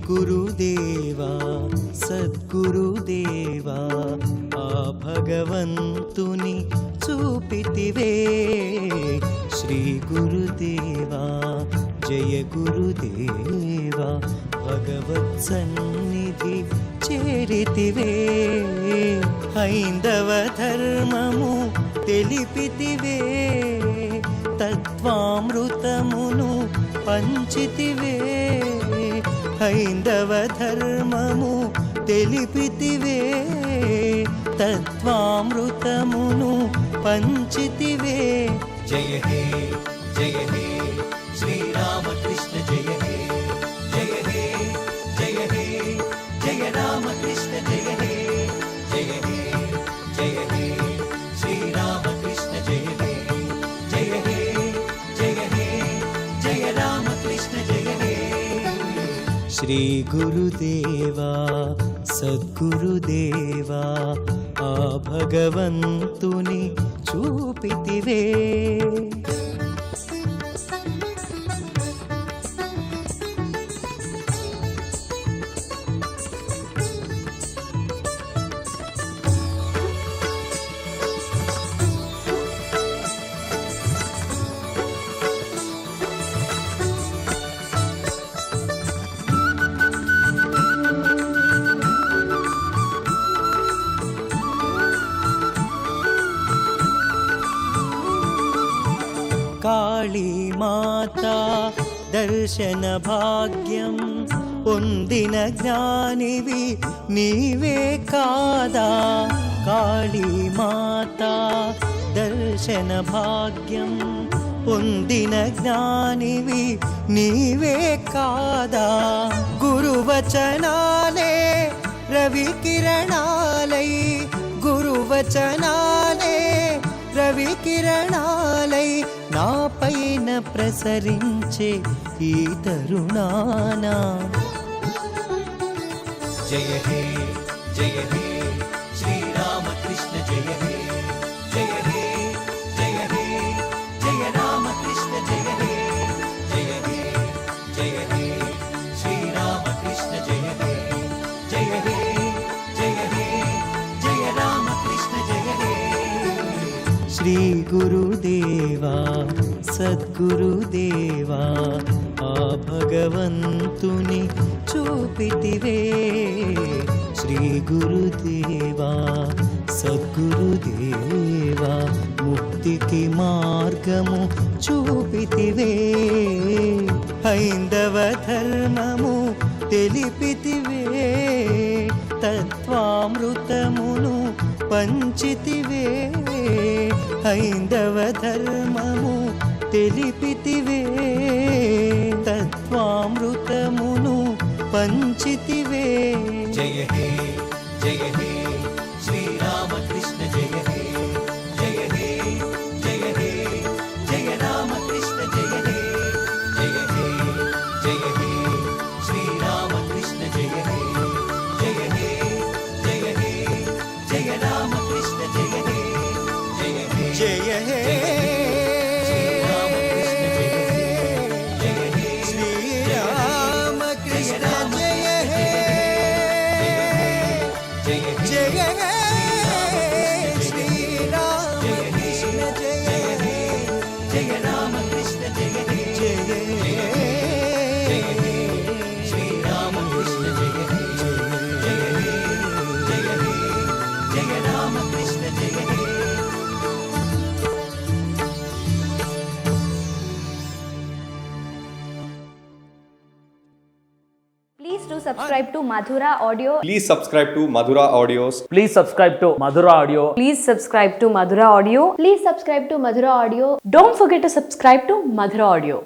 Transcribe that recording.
గురుదేవా సద్గురుదేవా ఆ భగవంతుని చూపితివే. శ్రీ గురుదేవా జయ గురుదేవా భగవత్ సన్నిధి చేరితివే. హైందవ ధర్మము తెలిపితివే, తత్వామృతమును పంచితివే. హైందవ ధర్మము తెలిపితివే, తత్వామృతమును పంచితివే. జయ హే శ్రీరామకృష్ణ జయ హే, జయ హే జయ రామకృష్ణ జయ హే, జయ హే శ్రీరామకృష్ణ జయ హే, జయ హే జయ రామకృష్ణ జయ హే. శ్రీ గురుదేవా సద్గురుదేవా ఆ భగవంతుని చూపితివే. కాళీ మాతా దర్శన భాగ్యం పొందిన జ్ఞానివి నీవే కాదా. కాళీ మాతా దర్శన భాగ్యం పొందిన జ్ఞానివి నీవే కాదా. గురువచనాలే రవి కిరణాలై, గురువచనాలే రవి కిరణాలై నా పైన ప్రసరించే ఈ తరుణాన. జయ హే శ్రీరామకృష్ణ జయ హే, జయ హే జయ రామకృష్ణ జయ హే, జయ హే శ్రీరామకృష్ణ జయ హే, జయ హే జయ రామకృష్ణ జయ హే. శ్రీ గురుదేవా సద్గురుదేవా ఆ భగవంతుని చూపితివే. శ్రీ గురుదేవా సద్గురుదేవా ముక్తికి మార్గము చూపితివే. హైందవ ధర్మము తెలిపితివే, తత్వామృతమును పంచితివే. హైందవ ధర్మము తెలిపితివే, తత్వామృతమును పంచితివే. జయ హే శ్రీరామకృష్ణ జయ హే, జయ హే జయ రామకృష్ణ జయ హే, జయ హే శ్రీరామకృష్ణ జయ హే, జయ హే జయ రామకృష్ణ జయ హే, జయ హే శ్రీరామకృష్ణ జయ హే, జయ హే శ్రీరామకృష్ణ జయ హే, జయ రామకృష్ణ జయ హే, జయ శ్రీరామకృష్ణ జయ హే, జయ రామకృష్ణ జయ హే. Please do subscribe to Madhura Audio. Please subscribe to Madhura Audios. Please subscribe to Madhura Audio. Please subscribe to Madhura Audio. Please subscribe to Madhura Audio. Don't forget to subscribe to Madhura Audio.